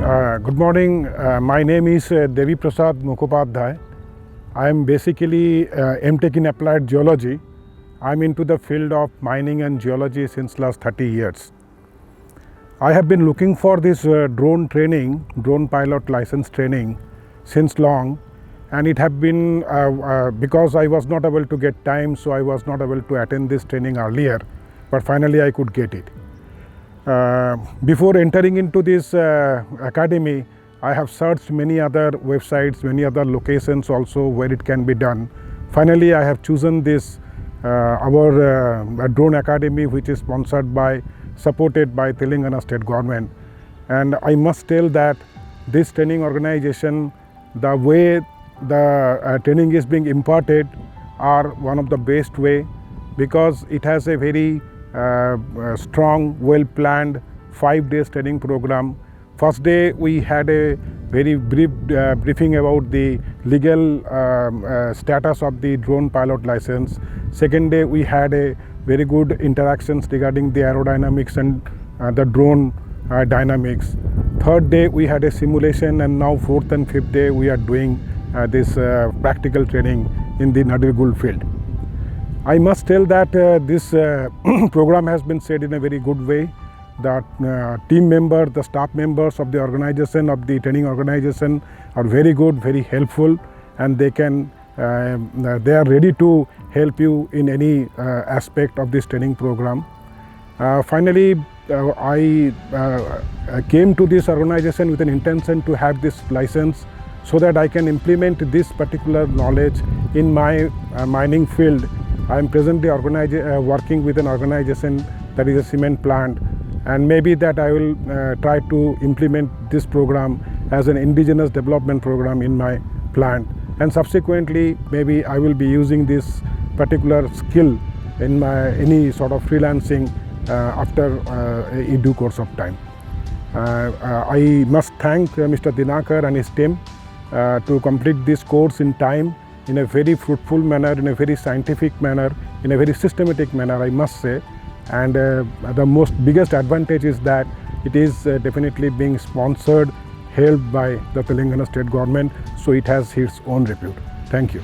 Good morning. My name is Debi Prasad Mukhopadhyay. I am basically MTech in Applied Geology. I am into the field of mining and geology since last 30 years. I have been looking for this drone pilot license training since long, and it have been because I was not able to get time, so I was not able to attend this training earlier, but finally I could get it. Before entering into this academy, I have searched many other websites, many other locations also where it can be done. Finally, I have chosen this our drone academy, which is supported by Telangana state government. And I must tell that this training organization, the way the training is being imparted are one of the best way, because it has a very strong, well-planned 5 days training program. First day we had a very brief briefing about the legal status of the drone pilot license. Second day we had a very good interactions regarding the aerodynamics and the drone dynamics. Third day we had a simulation, and now fourth and fifth day we are doing this practical training in the Nadirgul field. I must tell that this program has been set in a very good way. The team members, the staff members of the organization, of the training organization are very good, very helpful, and they are ready to help you in any aspect of this training program. Finally, I came to this organization with an intention to have this license so that I can implement this particular knowledge in my mining field. I am presently working with an organization that is a cement plant, and maybe that I will try to implement this program as an indigenous development program in my plant, and subsequently maybe I will be using this particular skill in any sort of freelancing after a due course of time. I must thank Mr. Dinakar and his team to complete this course in time, in a very fruitful manner, in a very scientific manner, in a very systematic manner, I must say. And the biggest advantage is that it is definitely being sponsored, helped by the Telangana state government, so it has its own repute. Thank you.